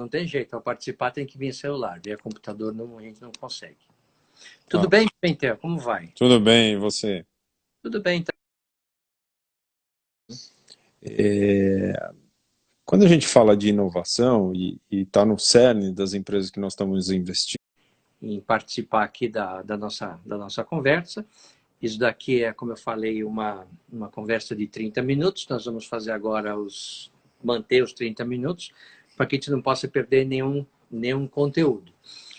Não tem jeito, ao participar tem que vir celular, via computador não, a gente não consegue. Tudo Tá. bem, Pimentel? Como vai? Tudo bem, e você? Tudo bem, então. É, Quando a gente fala de inovação e está no cerne das empresas que nós estamos investindo, Em participar aqui da nossa conversa. Isso daqui é, como eu falei, uma conversa de 30 minutos. Nós vamos fazer agora manter os 30 minutos, para que a gente não possa perder nenhum conteúdo.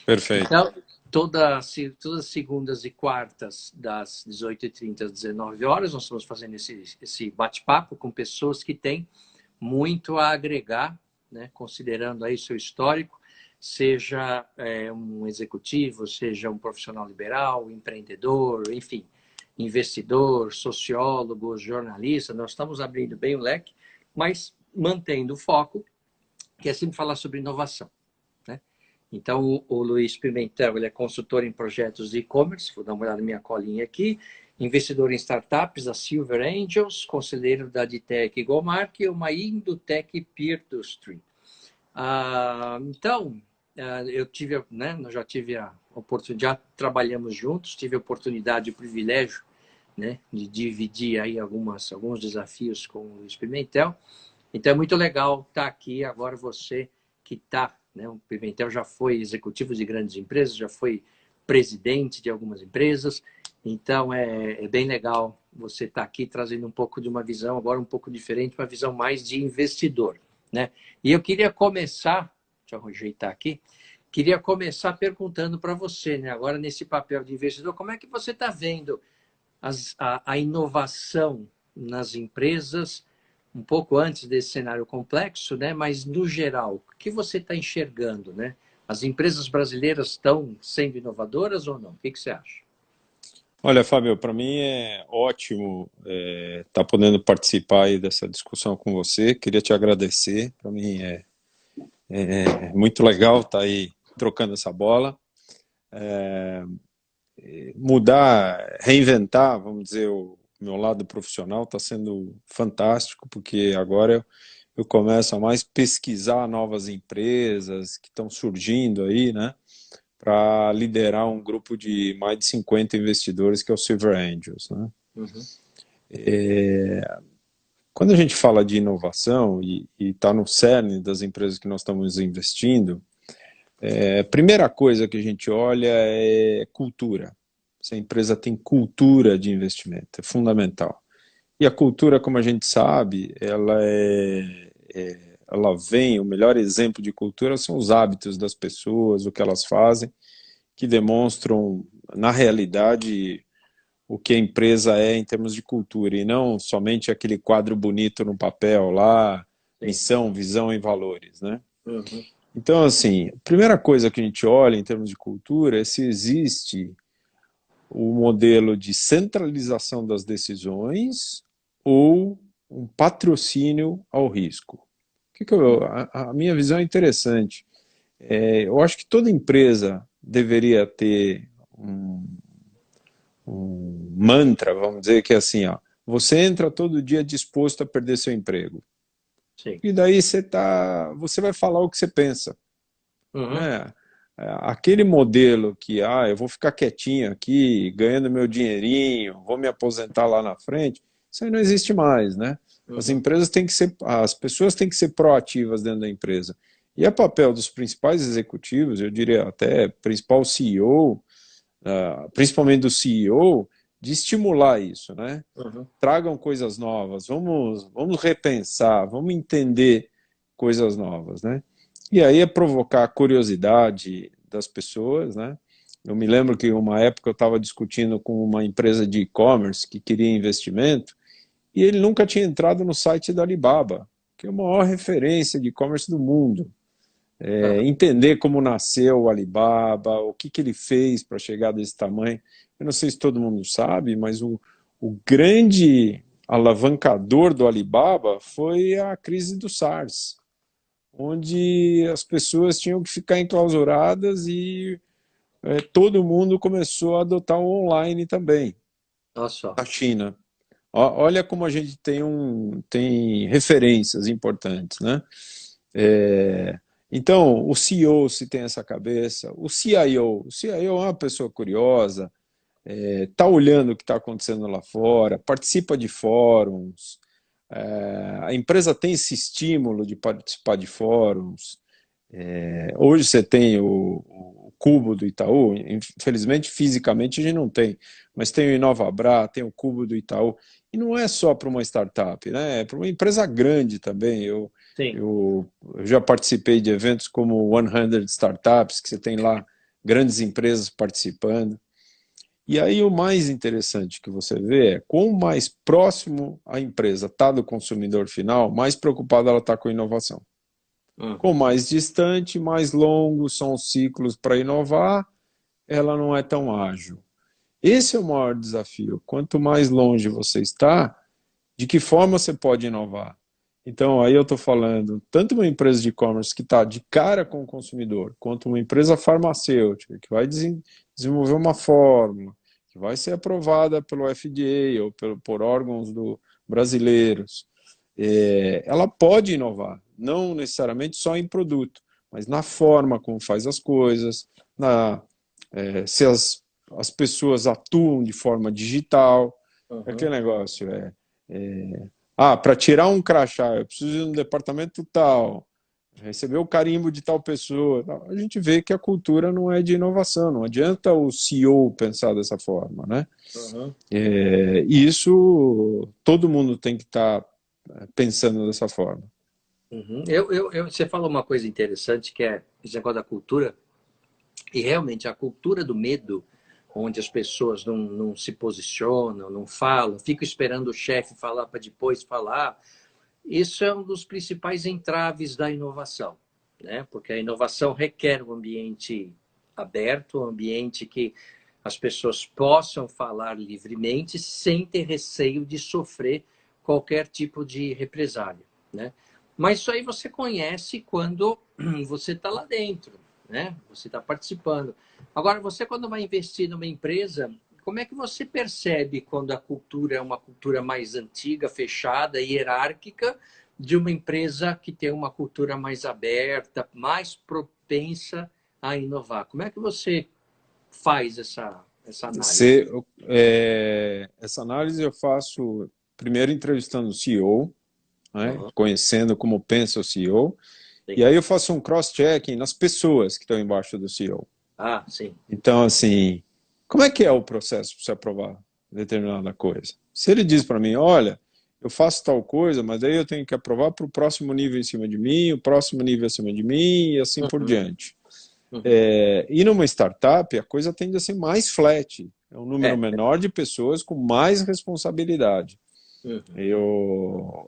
perfeito. Então, todas as segundas e quartas, das 18h30 às 19 horas, nós estamos fazendo esse bate-papo com pessoas que têm muito a agregar, né, considerando aí seu histórico, seja um executivo, seja um profissional liberal, empreendedor, enfim, investidor, sociólogo, jornalista. Nós estamos abrindo bem o leque, mas mantendo o foco, que é sempre falar sobre inovação. Então, o Luiz Pimentel, ele é consultor em projetos de e-commerce, vou dar uma olhada na minha colinha aqui, investidor em startups, da Silver Angels, conselheiro da Adtech Gomark e uma Indutech Peer2Stream. Então, eu tive, né, nós já tive a oportunidade, já trabalhamos juntos, tive a oportunidade e o privilégio, né, de dividir aí alguns desafios com o Luiz Pimentel. Então, é muito legal estar aqui agora, você que está, né, o Pimentel já foi executivo de grandes empresas, já foi presidente de algumas empresas, então é bem legal você estar aqui trazendo um pouco de uma visão, agora um pouco diferente, uma visão mais de investidor, né? E eu queria começar, deixa eu ajeitar aqui, queria começar perguntando para você, né, agora nesse papel de investidor, como é que você está vendo a inovação nas empresas, um pouco antes desse cenário complexo, né? Mas no geral, o que você está enxergando, né? As empresas brasileiras estão sendo inovadoras ou não? O que você acha? Olha, Fábio, para mim é ótimo estar podendo participar aí dessa discussão com você. Queria te agradecer. Para mim é muito legal estar aí trocando essa bola. Mudar, reinventar, vamos dizer, o meu lado profissional está sendo fantástico, porque agora eu começo a mais pesquisar novas empresas que estão surgindo aí, né, para liderar um grupo de mais de 50 investidores que é o Silver Angels, né. Uhum. Quando a gente fala de inovação e está no cerne das empresas que nós estamos investindo, a primeira coisa que a gente olha é cultura. Se a empresa tem cultura de investimento, é fundamental. E a cultura, como a gente sabe, ela vem, o melhor exemplo de cultura são os hábitos das pessoas, o que elas fazem, que demonstram, na realidade, o que a empresa é em termos de cultura, e não somente aquele quadro bonito no papel lá, Sim. missão, visão e valores, né? Uhum. Então, assim, a primeira coisa que a gente olha em termos de cultura é se existe o modelo de centralização das decisões ou um patrocínio ao risco. A minha visão é interessante. Eu acho que toda empresa deveria ter um mantra, vamos dizer, que é assim, ó, você entra todo dia disposto a perder seu emprego. Sim. E daí você vai falar o que você pensa. Uhum. Né? Aquele modelo que eu vou ficar quietinho aqui, ganhando meu dinheirinho, vou me aposentar lá na frente, isso aí não existe mais, né? Uhum. As pessoas têm que ser proativas dentro da empresa. E é papel dos principais executivos, eu diria até principal CEO, principalmente do CEO, de estimular isso, né? Uhum. Tragam coisas novas, vamos repensar, vamos entender coisas novas, né? E aí é provocar a curiosidade das pessoas, né? Eu me lembro que uma época eu estava discutindo com uma empresa de e-commerce que queria investimento e ele nunca tinha entrado no site da Alibaba, que é a maior referência de e-commerce do mundo. Uhum. Entender como nasceu o Alibaba, o que ele fez para chegar desse tamanho. Eu não sei se todo mundo sabe, mas o grande alavancador do Alibaba foi a crise do SARS, onde as pessoas tinham que ficar enclausuradas e todo mundo começou a adotar o online também, Olha só. a China. Olha como a gente tem referências importantes, né? Então, o CEO, se tem essa cabeça, o CIO é uma pessoa curiosa, está olhando o que está acontecendo lá fora, participa de fóruns, a empresa tem esse estímulo de participar de fóruns. Hoje você tem o Cubo do Itaú, infelizmente fisicamente a gente não tem, mas tem o Inovabra, tem o Cubo do Itaú, e não é só para uma startup, né? É para uma empresa grande também. Sim. Eu já participei de eventos como 100 Startups, que você tem lá grandes empresas participando. E aí o mais interessante que você vê é quanto mais próximo a empresa está do consumidor final, mais preocupada ela está com a inovação. Com Uhum. mais distante, mais longos são os ciclos para inovar, ela não é tão ágil. Esse é o maior desafio. Quanto mais longe você está, de que forma você pode inovar? Então, aí eu estou falando, tanto uma empresa de e-commerce que está de cara com o consumidor, quanto uma empresa farmacêutica que vai desenvolver uma fórmula, que vai ser aprovada pelo FDA ou por órgãos brasileiros. Ela pode inovar, não necessariamente só em produto, mas na forma como faz as coisas, se as pessoas atuam de forma digital, aquele Uhum. negócio para tirar um crachá, eu preciso ir no departamento tal, receber o carimbo de tal pessoa. A gente vê que a cultura não é de inovação, não adianta o CEO pensar dessa forma, né? Uhum. E isso todo mundo tem que estar pensando dessa forma. Uhum. Você falou uma coisa interessante que é esse negócio da cultura, e realmente a cultura do medo, onde as pessoas não se posicionam, não falam, ficam esperando o chefe falar para depois falar. Isso é um dos principais entraves da inovação, né? Porque a inovação requer um ambiente aberto, um ambiente que as pessoas possam falar livremente sem ter receio de sofrer qualquer tipo de represália, né? Mas isso aí você conhece quando você está lá dentro, né? Você está participando. Agora, você quando vai investir numa empresa, como é que você percebe quando a cultura é uma cultura mais antiga, fechada, hierárquica, de uma empresa que tem uma cultura mais aberta, mais propensa a inovar? Como é que você faz essa análise? Essa análise eu faço primeiro entrevistando o CEO, né, Uhum. conhecendo como pensa o CEO, e Sim. aí eu faço um cross-checking nas pessoas que estão embaixo do CEO. Ah, sim. Então, assim, como é que é o processo para você aprovar determinada coisa? Se ele diz para mim, olha, eu faço tal coisa, mas aí eu tenho que aprovar para o próximo nível em cima de mim, o próximo nível acima de mim e assim por Uhum. diante. Uhum. E numa startup, a coisa tende a ser mais flat. É um número É. menor de pessoas com mais responsabilidade. Uhum.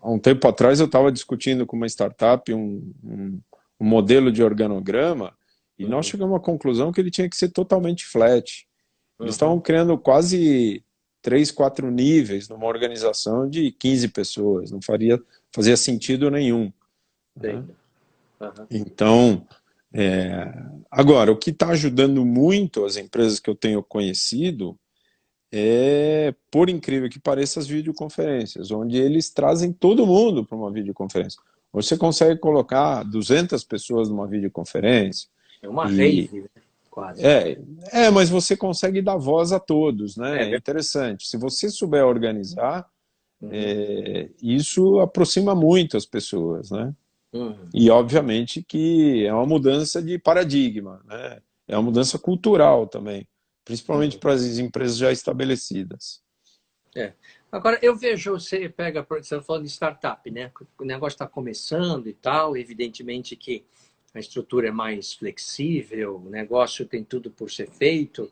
Há um tempo atrás, eu estava discutindo com uma startup um modelo de organograma e nós Uhum. chegamos à conclusão que ele tinha que ser totalmente flat. Eles estavam Uhum. criando quase 3, 4 níveis numa organização de 15 pessoas. Não fazia sentido nenhum, né? Sei. Uhum. Então, agora, o que está ajudando muito as empresas que eu tenho conhecido por incrível que pareça, as videoconferências, onde eles trazem todo mundo para uma videoconferência. Você consegue colocar 200 pessoas numa videoconferência É uma e rave, né? Quase. é, mas você consegue dar voz a todos, É né? É verdade. interessante. Se você souber organizar, Uhum. isso aproxima muito as pessoas, né? Uhum. E obviamente que é uma mudança de paradigma, né? É uma mudança cultural também, principalmente Uhum. para as empresas já estabelecidas. É. Agora, eu vejo, você pega, por exemplo, falando de startup, né? O negócio está começando e tal, evidentemente que a estrutura é mais flexível, o negócio tem tudo por ser feito.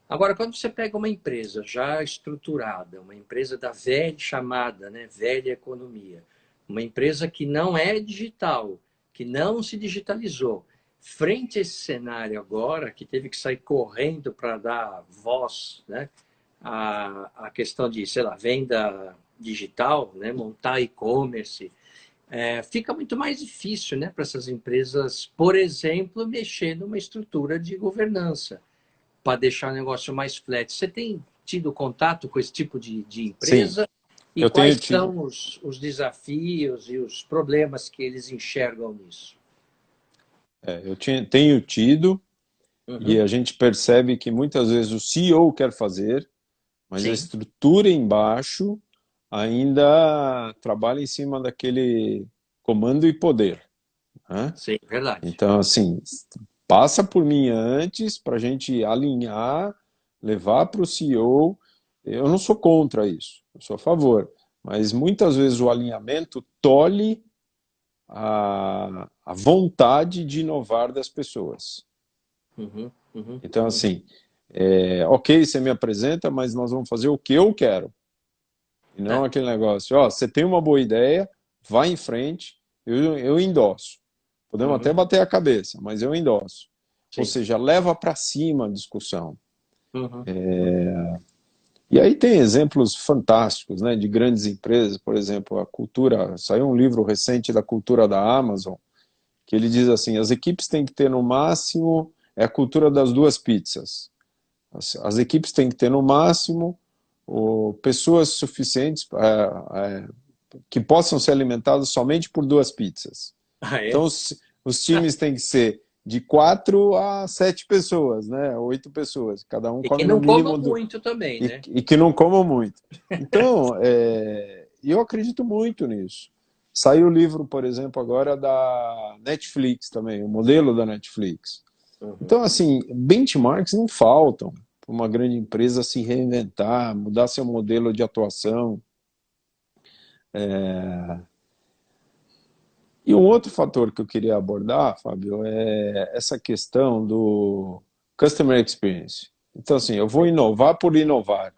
Agora, quando você pega uma empresa já estruturada, uma empresa da velha chamada, né, velha economia, uma empresa que não é digital, que não se digitalizou, frente a esse cenário agora, que teve que sair correndo para dar voz, né? A questão de, sei lá, venda digital, né, montar e-commerce, fica muito mais difícil, né, para essas empresas, por exemplo, mexer numa estrutura de governança para deixar o negócio mais flat. Você tem tido contato com esse tipo de Sim, empresa? E Eu tenho quais tido, são os desafios e os problemas que eles enxergam nisso? tenho tido, e Uhum. a gente percebe que muitas vezes o CEO quer fazer, mas a Sim, estrutura embaixo ainda trabalha em cima daquele comando e poder, né? sim, verdade. Então, assim, passa por mim antes para a gente alinhar, levar para o CEO. Eu não sou contra isso, eu sou a favor. Mas muitas vezes o alinhamento tolhe a vontade de inovar das pessoas. Uhum, uhum, Então, uhum. assim, ok, você me apresenta, mas nós vamos fazer o que eu quero. E não Tá. aquele negócio, ó, você tem uma boa ideia, vai em frente, eu endosso. Podemos até Uhum, bater a cabeça, mas eu endosso. Ou sim. seja, leva para cima a discussão. Uhum, uhum. E aí tem exemplos fantásticos, né, de grandes empresas, por exemplo, a cultura, saiu um livro recente da cultura da Amazon, que ele diz assim, as equipes têm que ter no máximo, é a cultura das duas pizzas. As equipes têm que ter no máximo pessoas suficientes que possam ser alimentadas somente por duas pizzas. Ah, Então, é? os times têm que ser de 4 a 7 pessoas, né? 8 pessoas. Cada um E que come no não coma mínimo muito também, né? e que não comam muito. Então, eu acredito muito nisso. Saiu o livro, por exemplo, agora da Netflix também, o modelo da Netflix. Uhum. Então, assim, benchmarks não faltam para uma grande empresa se reinventar, mudar seu modelo de atuação. E um outro fator que eu queria abordar, Fábio, é essa questão do customer experience. Então, assim, eu vou inovar por inovar,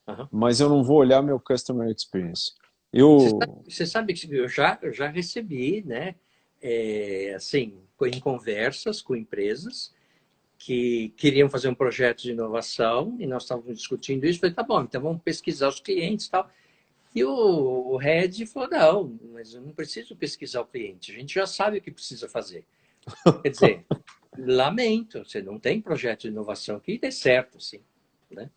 Aham. mas eu não vou olhar meu customer experience. Você Eu, você sabe que eu já recebi, né? Assim, em conversas com empresas que queriam fazer um projeto de inovação e nós estávamos discutindo isso. Falei, tá bom, então vamos pesquisar os clientes e tal. E o Red falou, não, mas eu não preciso pesquisar o cliente, a gente já sabe o que precisa fazer. Quer dizer, lamento, você não tem projeto de inovação que dê certo, assim, né?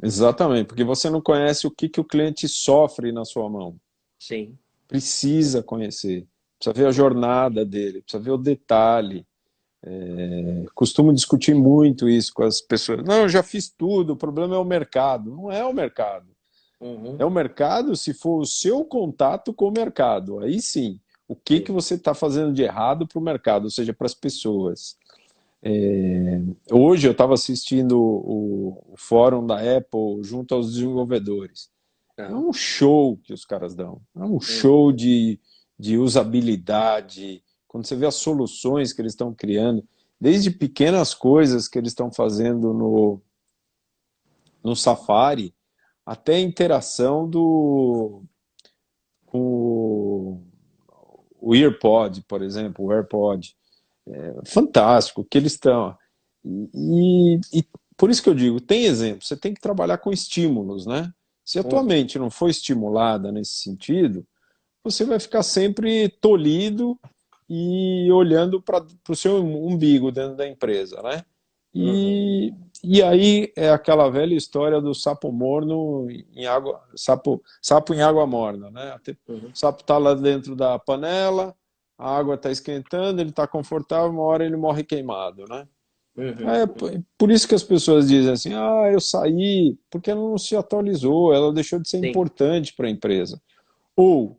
exatamente, porque você não conhece o que, que o cliente sofre na sua mão. Sim. Precisa conhecer, precisa ver a jornada dele, precisa ver o detalhe. Costumo discutir muito isso com as pessoas. Não, eu já fiz tudo, o problema é o mercado. Não é o mercado. Uhum. É o mercado se for o seu contato com o mercado. Aí sim, o que, que Sim. você está fazendo de errado para o mercado, ou seja, para as pessoas. Hoje eu estava assistindo o fórum da Apple junto aos desenvolvedores. É Aham. um show que os caras dão. É um Uhum. show de usabilidade. Quando você vê as soluções que eles estão criando, desde pequenas coisas que eles estão fazendo no Safari, até a interação com o EarPod, por exemplo, o AirPod. Fantástico que eles estão. E por isso que eu digo, tem exemplo, você tem que trabalhar com estímulos, né? Se a tua Uhum. mente não for estimulada nesse sentido, você vai ficar sempre tolhido e olhando para o seu umbigo dentro da empresa, né? Uhum. E aí é aquela velha história do sapo morno em água, sapo em água morna, né? O Uhum. sapo está lá dentro da panela, a água está esquentando, ele está confortável, uma hora ele morre queimado, né? Uhum. É por isso que as pessoas dizem assim, eu saí porque ela não se atualizou, ela deixou de ser Sim. importante para a empresa. Ou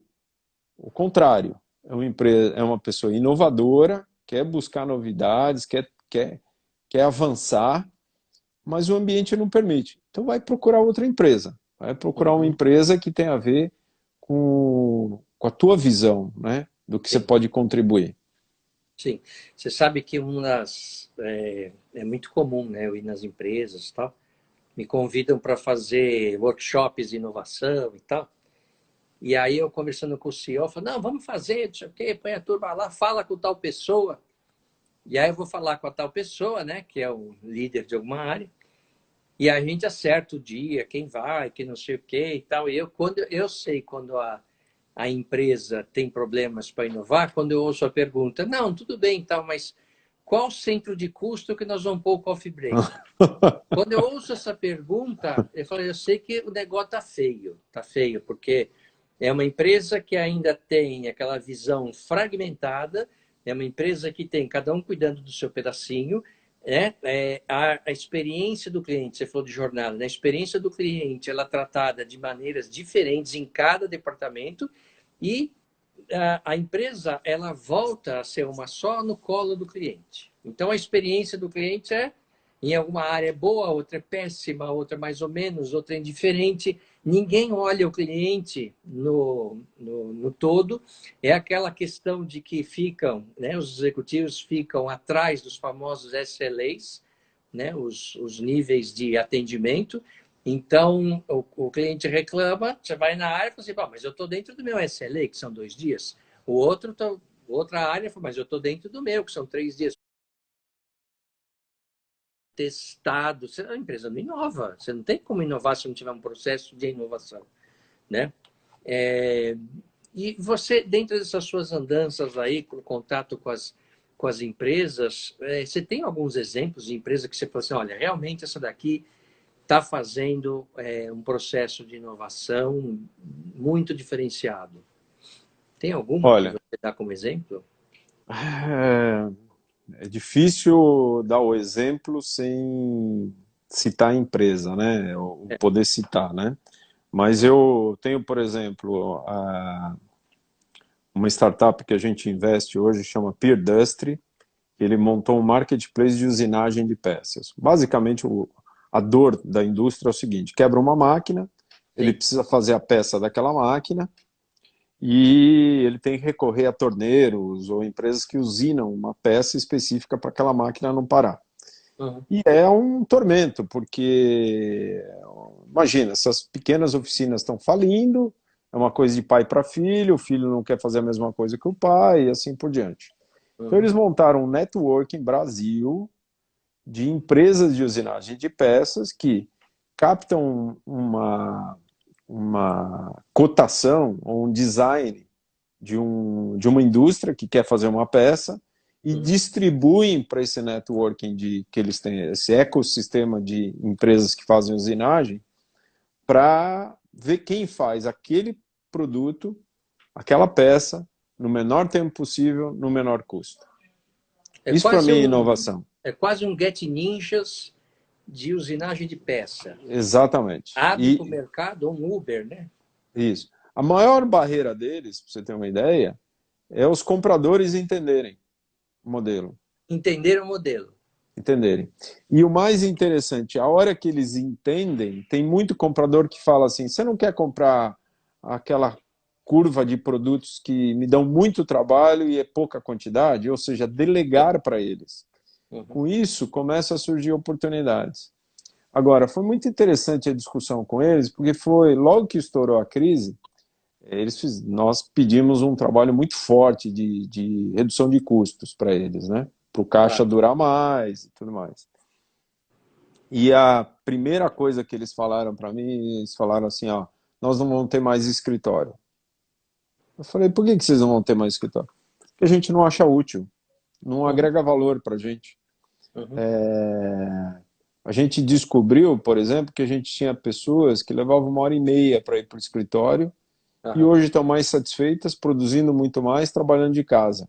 o contrário, é uma pessoa inovadora, quer buscar novidades, quer avançar, mas o ambiente não permite. Então vai procurar outra empresa. Vai procurar uma Uhum. empresa que tem a ver com a tua visão, né, do que você Sim. pode contribuir. Sim. Você sabe que é muito comum, né? Eu ir nas empresas e tal. Me convidam para fazer workshops de inovação e tal. E aí eu conversando com o CEO, eu falo, não, vamos fazer, não sei o quê, põe a turma lá, fala com tal pessoa. E aí eu vou falar com a tal pessoa, né, que é o líder de alguma área, e a gente acerta o dia, quem vai, quem não sei o quê e tal. E eu sei quando a empresa tem problemas para inovar, quando eu ouço a pergunta, não, tudo bem, tal, mas qual centro de custo que nós vamos pôr o coffee break? Quando eu ouço essa pergunta, eu falo, eu sei que o negócio tá feio, porque É uma empresa que ainda tem aquela visão fragmentada, é uma empresa que tem cada um cuidando do seu pedacinho, né? A experiência do cliente, você falou de jornada, né? A experiência do cliente ela é tratada de maneiras diferentes em cada departamento e a empresa ela volta a ser uma só no colo do cliente. Então a experiência do cliente é em alguma área é boa, outra é péssima, outra mais ou menos, outra é indiferente. Ninguém olha o cliente no todo. É aquela questão de que ficam, né, os executivos ficam atrás dos famosos SLAs, né, os níveis de atendimento. Então, o cliente reclama, você vai na área e fala assim, mas eu estou dentro do meu SLA, que são 2 dias. O outro, outra área fala, mas eu estou dentro do meu, que são 3 dias. Testado, a empresa não inova. Você não tem como inovar se não tiver um processo de inovação, né? E você, dentro dessas suas andanças aí, com contato com as empresas, você tem alguns exemplos de empresa que você falou assim, olha, realmente essa daqui está fazendo um processo de inovação muito diferenciado. Tem alguma que Olha, você dá como exemplo? é difícil dar o exemplo sem citar a empresa, né? Ou poder citar, né? Mas eu tenho, por exemplo, uma startup que a gente investe hoje, chama PeerDustry. Ele montou um marketplace de usinagem de peças. Basicamente, a dor da indústria é o seguinte: quebra uma máquina, ele Sim. precisa fazer a peça daquela máquina e ele tem que recorrer a torneiros ou empresas que usinam uma peça específica para aquela máquina não parar. Uhum. E é um tormento, porque, imagina, essas pequenas oficinas estão falindo, é uma coisa de pai para filho, o filho não quer fazer a mesma coisa que o pai, e assim por diante. Então, Uhum. eles montaram um network em Brasil de empresas de usinagem de peças que captam uma cotação ou um design de uma indústria que quer fazer uma peça e Uhum. distribuem para esse networking que eles têm, esse ecossistema de empresas que fazem usinagem, para ver quem faz aquele produto, aquela peça, no menor tempo possível, no menor custo. É Isso para quase mim é um, inovação. é quase um Get Ninjas de usinagem de peça. Exatamente. Abre para o E mercado um Uber, né? isso. A maior barreira deles, para você ter uma ideia, é os compradores entenderem o modelo. Entenderam o modelo. Entenderem. E o mais interessante, a hora que eles entendem, tem muito comprador que fala assim: você não quer comprar aquela curva de produtos que me dão muito trabalho e é pouca quantidade? Ou seja, delegar para eles. Uhum. Com isso, começam a surgir oportunidades. Agora, foi muito interessante a discussão com eles, porque foi logo que estourou a crise, nós pedimos um trabalho muito forte de redução de custos para eles, né? Para o caixa Claro. durar mais e tudo mais. E a primeira coisa que eles falaram para mim, eles falaram assim, ó, nós não vamos ter mais escritório. Eu falei, por que vocês não vão ter mais escritório? Porque a gente não acha útil, não Uhum. agrega valor para a gente. Uhum. A gente descobriu, por exemplo, que a gente tinha pessoas que levavam 1h30 para ir para o escritório e Aham. hoje estão mais satisfeitas, produzindo muito mais, trabalhando de casa.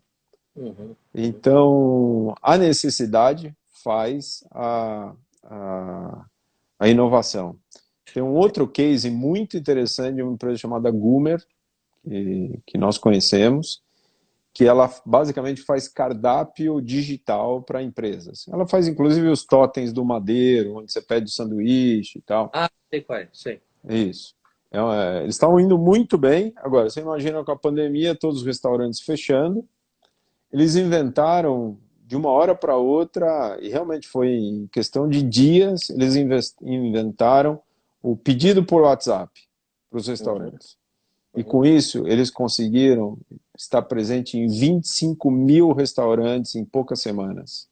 Uhum. Uhum. Então, a necessidade faz a inovação. Tem um outro case muito interessante de uma empresa chamada Gumer, que nós conhecemos, que ela basicamente faz cardápio digital para empresas. Ela faz inclusive os totens do Madeiro, onde você pede o sanduíche e tal. Ah, sei qual é, sei. É isso. Eles estão indo muito bem. Agora, você imagina com a pandemia, todos os restaurantes fechando. Eles inventaram de uma hora para outra, e realmente foi em questão de dias, eles inventaram o pedido por WhatsApp para os Uhum. restaurantes. E Uhum. com isso, eles conseguiram estar presente em 25 mil restaurantes em poucas semanas.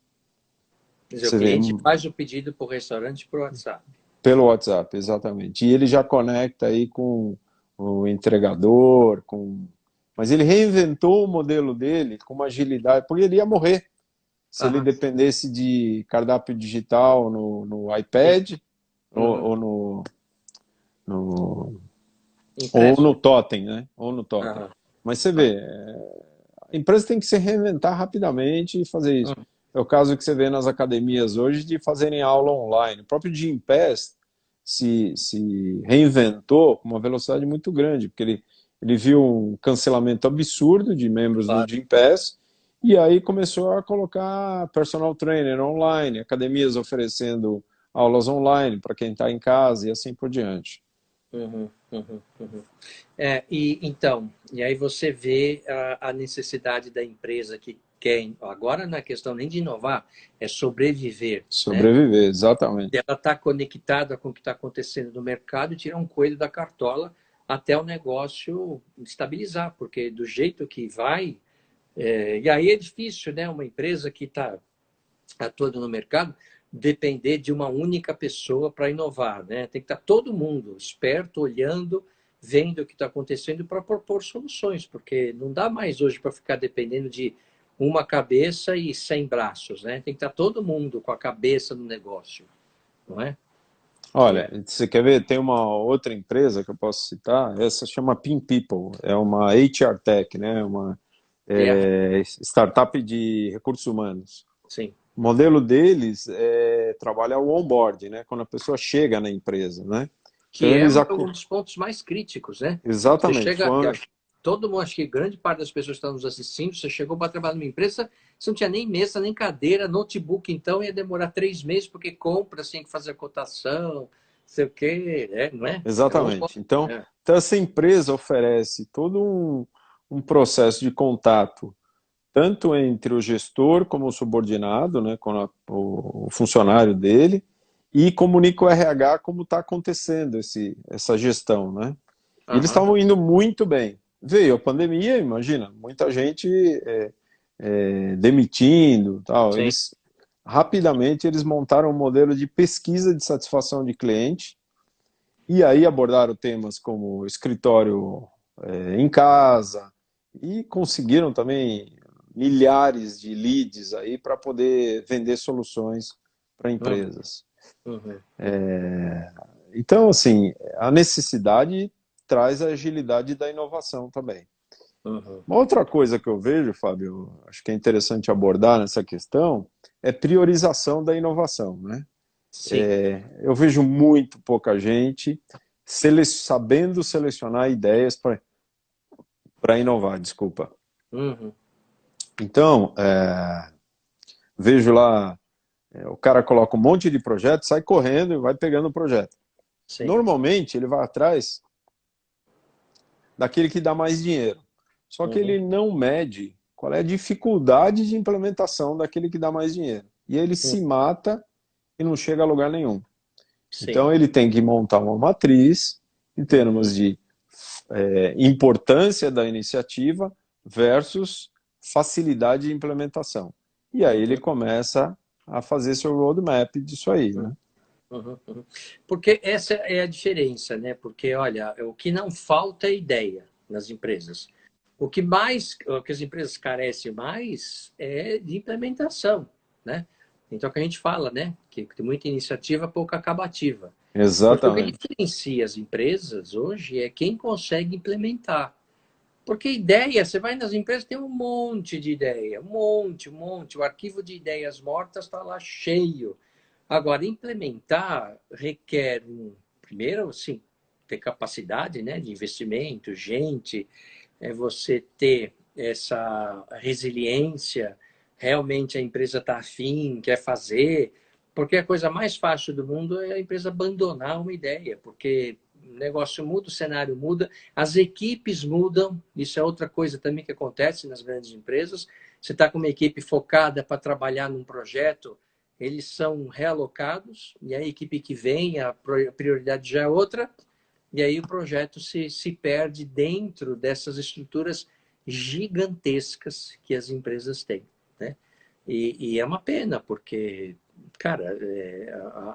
Quer dizer, o Você vê, cliente faz o pedido para o restaurante por WhatsApp. pelo WhatsApp, exatamente. E ele já conecta aí com o entregador, mas ele reinventou o modelo dele com uma agilidade, porque ele ia morrer se ele Aham. dependesse de cardápio digital no Sim. iPad ou, Uhum. ou no Ou Impresso. no totem, né? Ou no totem. Aham. Mas você vê, a empresa tem que se reinventar rapidamente e fazer isso. Uhum. É o caso que você vê nas academias hoje de fazerem aula online. O próprio Gympass se reinventou com uma velocidade muito grande, porque ele viu um cancelamento absurdo de membros do Claro. Gympass e aí começou a colocar personal trainer online, academias oferecendo aulas online para quem está em casa e assim por diante. Uhum, uhum, uhum. E então, e aí você vê a necessidade da empresa que quer, agora não é questão nem de inovar, é sobreviver, né? Sobreviver, exatamente. Ela está conectada com o que está acontecendo no mercado e tirar um coelho da cartola até o negócio estabilizar, porque do jeito que vai, e aí é difícil, né? Uma empresa que está atuando no mercado depender de uma única pessoa para inovar, né? Tem que estar todo mundo esperto, olhando, vendo o que está acontecendo para propor soluções, porque não dá mais hoje para ficar dependendo de uma cabeça e 100 braços, né? Tem que estar todo mundo com a cabeça no negócio, não é? Olha, você quer ver? Tem uma outra empresa que eu posso citar, essa chama Pin People, é uma HR Tech, né? Uma É, startup de recursos humanos. sim. O modelo deles é trabalhar o onboard, né? Quando a pessoa chega na empresa, né? Então Que é eles um dos pontos mais críticos, né? Você exatamente, chega, e acho que todo mundo, acho que grande parte das pessoas que estão nos assistindo, você chegou para trabalhar numa empresa, você não tinha nem mesa, nem cadeira, notebook, então ia demorar 3 meses, porque compra, você tem que fazer a cotação, sei o quê, não é? É um ponto. exatamente. Então, É. então essa empresa oferece todo um processo de contato tanto entre o gestor como o subordinado, né, com o funcionário dele, e comunica o RH como está acontecendo essa gestão, né? E eles Aham. estavam indo muito bem. Veio a pandemia, imagina, muita gente demitindo, tal. Sim. Eles rapidamente eles montaram um modelo de pesquisa de satisfação de cliente e aí abordaram temas como escritório em casa e conseguiram também milhares de leads aí para poder vender soluções para Uhum. empresas. Uhum. Então, assim, a necessidade traz a agilidade da inovação também. Uhum. Uma outra coisa que eu vejo, Fábio, acho que é interessante abordar nessa questão, é priorização da inovação, né? Sim. Eu vejo muito pouca gente sabendo selecionar ideias para inovar, desculpa. Uhum. Então, vejo lá, o cara coloca um monte de projeto, sai correndo e vai pegando o projeto. Sim. Normalmente, ele vai atrás daquele que dá mais dinheiro. Só que Uhum. ele não mede qual é a dificuldade de implementação daquele que dá mais dinheiro. E ele Uhum. se mata e não chega a lugar nenhum. Sim. Então, ele tem que montar uma matriz em Uhum. termos de importância da iniciativa versus facilidade de implementação. E aí ele Uhum. começa a fazer seu roadmap disso aí, né? Uhum, uhum. Porque essa é a diferença, né? Porque, olha, o que não falta é ideia nas empresas. O que as empresas carecem mais é de implementação, né? Então, o que a gente fala, né? Que tem muita iniciativa, pouca acabativa. Porque o que Exatamente. diferencia as empresas hoje é quem consegue implementar. Porque ideia, você vai nas empresas, tem um monte de ideia, um monte, um monte. O arquivo de ideias mortas está lá cheio. Agora, implementar requer, primeiro, sim, ter capacidade, né, de investimento, gente, você ter essa resiliência, realmente a empresa está afim, quer fazer, porque a coisa mais fácil do mundo é a empresa abandonar uma ideia, porque o negócio muda, o cenário muda, as equipes mudam, isso é outra coisa também que acontece nas grandes empresas. Você está com uma equipe focada para trabalhar num projeto, eles são realocados, e a equipe que vem, a prioridade já é outra, e aí o projeto se perde dentro dessas estruturas gigantescas que as empresas têm, né? E é uma pena, porque, cara,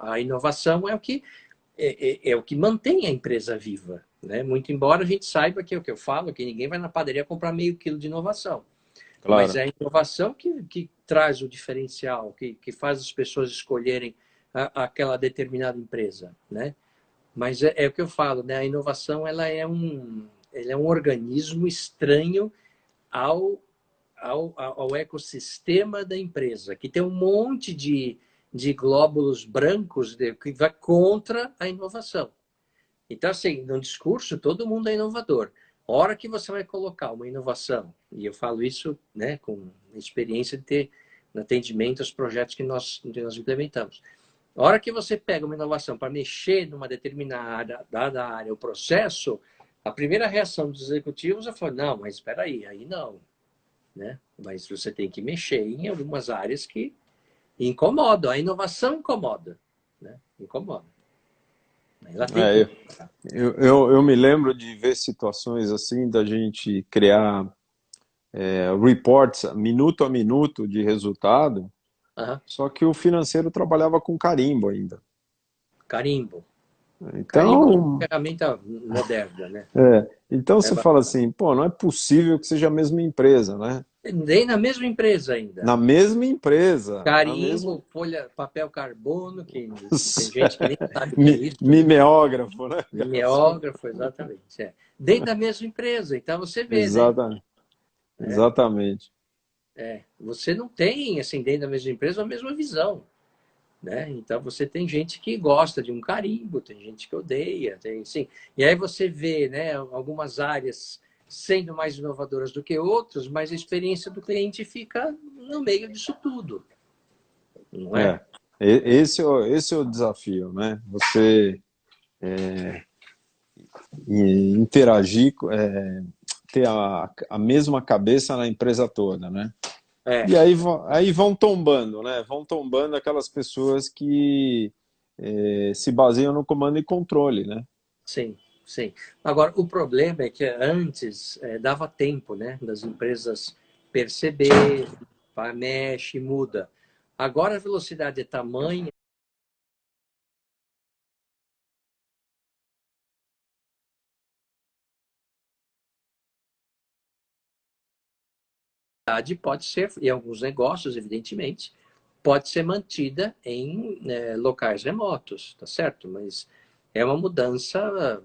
a inovação é o que mantém a empresa viva, né? Muito embora a gente saiba que é o que eu falo, que ninguém vai na padaria comprar meio quilo de inovação. Mas Claro. é a inovação que traz o diferencial, que faz as pessoas escolherem aquela determinada empresa, né? Mas é o que eu falo, né? A inovação ela é um organismo estranho ao, ao ecossistema da empresa, que tem um monte de glóbulos brancos que vai contra a inovação. Então, assim, no discurso, todo mundo é inovador. A hora que você vai colocar uma inovação, e eu falo isso, né, com experiência de ter no atendimento aos projetos que nós implementamos. A hora que você pega uma inovação para mexer numa determinada área, o processo, a primeira reação dos executivos é falar, não, mas espera aí não, né? Mas você tem que mexer em algumas áreas que incomodam. A inovação incomoda, né? Incomoda. Ela tem que É, incomodar. eu me lembro de ver situações assim, da gente criar reports minuto a minuto de resultado, Aham. só que o financeiro trabalhava com carimbo ainda. Carimbo. Carimbo é uma Então, ferramenta moderna, né? então É você fala bacana. assim, pô, não é possível que seja a mesma empresa, né? Nem na mesma empresa ainda. Na mesma empresa, na mesma... Carimbo, folha, papel carbono, que tem gente que nem sabe o que é isso, né? Mimeógrafo, né? Mimeógrafo, exatamente. É. Dentro da mesma empresa. Então você vê, né? Exatamente. É, Exatamente. você não tem, assim, dentro da mesma empresa, a mesma visão. Né? Então você tem gente que gosta de um carimbo, tem gente que odeia, tem sim. E aí você vê, né, algumas áreas sendo mais inovadoras do que outras, mas a experiência do cliente fica no meio disso tudo, não é? É. Esse é o desafio, né? Você interagir, ter a mesma cabeça na empresa toda, né? É, E aí, aí vão tombando, né? Vão tombando aquelas pessoas que se baseiam no comando e controle, né? sim, sim. Agora o problema é que antes dava tempo, né, das empresas perceber, mexe, muda. Agora a velocidade é tamanha, pode ser, em alguns negócios, evidentemente, pode ser mantida em locais remotos, tá certo? Mas é uma mudança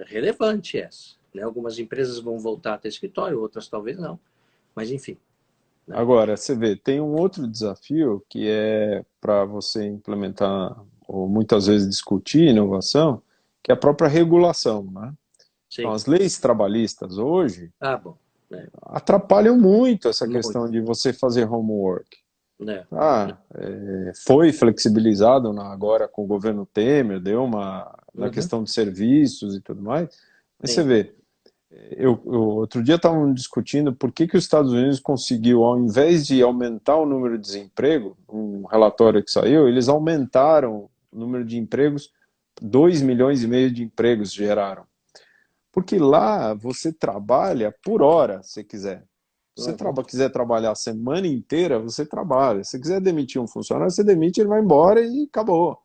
relevante essa. Né? Algumas empresas vão voltar a ter escritório, outras talvez não. Mas enfim. Né? Agora, você vê, tem um outro desafio que é para você implementar, ou muitas vezes discutir inovação, que é a própria regulação, né? Então, Sim. as leis trabalhistas hoje Ah, bom. Né? atrapalham muito essa questão Muito. de você fazer homework. Né? Foi flexibilizado agora com o governo Temer, deu na Uhum. questão de serviços e tudo mais, mas você Sim. vê, outro dia estavam discutindo por que os Estados Unidos conseguiu, ao invés de aumentar o número de desemprego, um relatório que saiu, eles aumentaram o número de empregos, 2,5 milhões de empregos geraram. Porque lá você trabalha por hora, se quiser. Se você Uhum. quiser trabalhar a semana inteira, você trabalha. Se quiser demitir um funcionário, você demite, ele vai embora e acabou.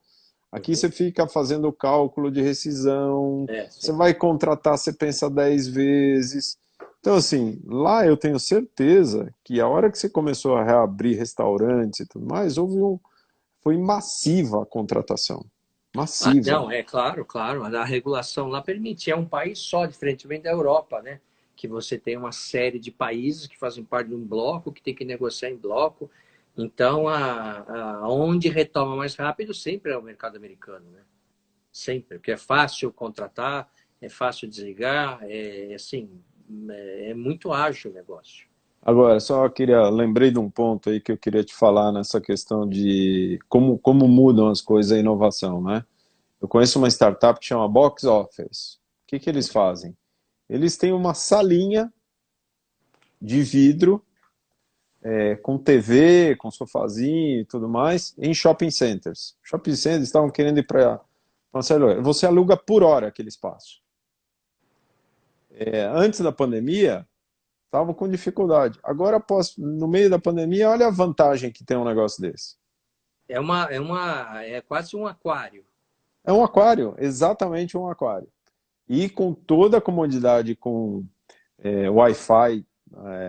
Aqui Uhum. você fica fazendo cálculo de rescisão, você Sim. vai contratar, você pensa 10 vezes. Então, assim, lá eu tenho certeza que a hora que você começou a reabrir restaurantes e tudo mais, foi massiva a contratação. Ah, Massiva. não, é claro, claro. A regulação lá permite. É um país só, diferentemente da Europa, né? Que você tem uma série de países que fazem parte de um bloco, que tem que negociar em bloco. Então, onde retoma mais rápido sempre é o mercado americano, né? Sempre, porque é fácil contratar, é fácil desligar, assim, é muito ágil o negócio. Agora, só lembrei de um ponto aí que eu queria te falar nessa questão de como mudam as coisas, a inovação, né? Eu conheço uma startup que chama Box Office. O que eles fazem? Eles têm uma salinha de vidro, com TV, com sofazinho e tudo mais, em shopping centers. Shopping centers estavam querendo ir para você aluga por hora aquele espaço. Antes da pandemia, estavam com dificuldade. Agora, no meio da pandemia, olha a vantagem que tem um negócio desse. É quase um aquário. É um aquário, exatamente um aquário. E com toda a comodidade, com Wi-Fi,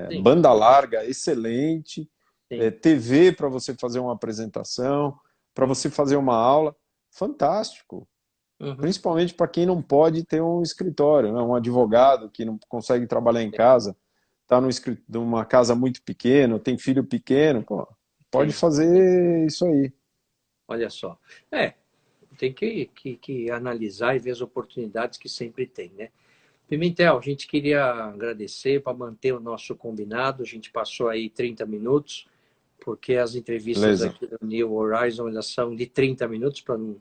Sim, banda larga, excelente, sim. TV para você fazer uma apresentação, para você fazer uma aula, fantástico. Uhum. principalmente para quem não pode ter um escritório, né? Um advogado que não consegue trabalhar em casa, está numa casa muito pequena, tem filho pequeno, pô, pode Sim, fazer isso aí. olha só. É, tem que analisar e ver as oportunidades que sempre tem, né? Pimentel, a gente queria agradecer para manter o nosso combinado. A gente passou aí 30 minutos, porque as entrevistas Beleza. aqui do New Horizon elas são de 30 minutos para não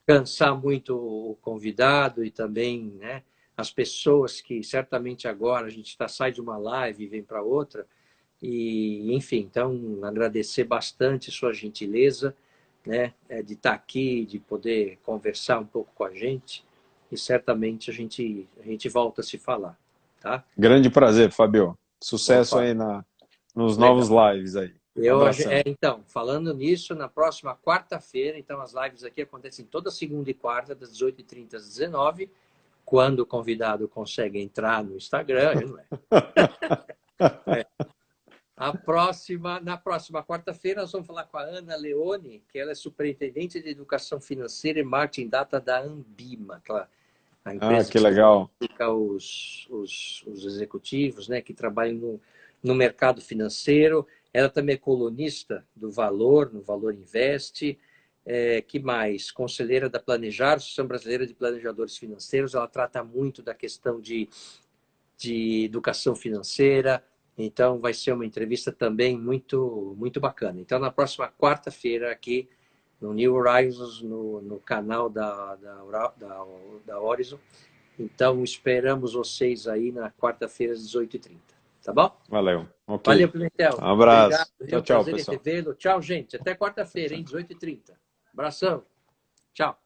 cansar muito o convidado e também, né, as pessoas que certamente agora a gente sai de uma live e vem para outra. E, enfim, então agradecer bastante sua gentileza, né, de estar aqui, de poder conversar um pouco com a gente. E certamente a gente volta a se falar, tá? Grande prazer, Fabio. Sucesso Opa, aí nos novos legal. lives aí. Abração. Então, falando nisso, na próxima quarta-feira, então as lives aqui acontecem toda segunda e quarta, das 18h30 às 19h, quando o convidado consegue entrar no Instagram, não é? Na próxima quarta-feira, nós vamos falar com a Ana Leone, que ela é superintendente de educação financeira e marketing data da Ambima, a Ah, empresa que que legal. certifica os executivos, né, que trabalham no mercado financeiro. Ela também é colunista do Valor, no Valor Invest. Que mais? Conselheira da Planejar, Associação Brasileira de Planejadores Financeiros. Ela trata muito da questão de educação financeira. Então, vai ser uma entrevista também muito, muito bacana. Então, na próxima quarta-feira, aqui no New Horizons, no canal da Horizon. Então, esperamos vocês aí na quarta-feira, às 18h30. Tá bom? Valeu. Ok. Valeu, Pimentel. Um Obrigado. abraço. É Tchau, um tchau, prazer em pessoal. revê-lo. Tchau, gente. Até Tchau, quarta-feira, hein? tchau. 18h30. Abração. Tchau.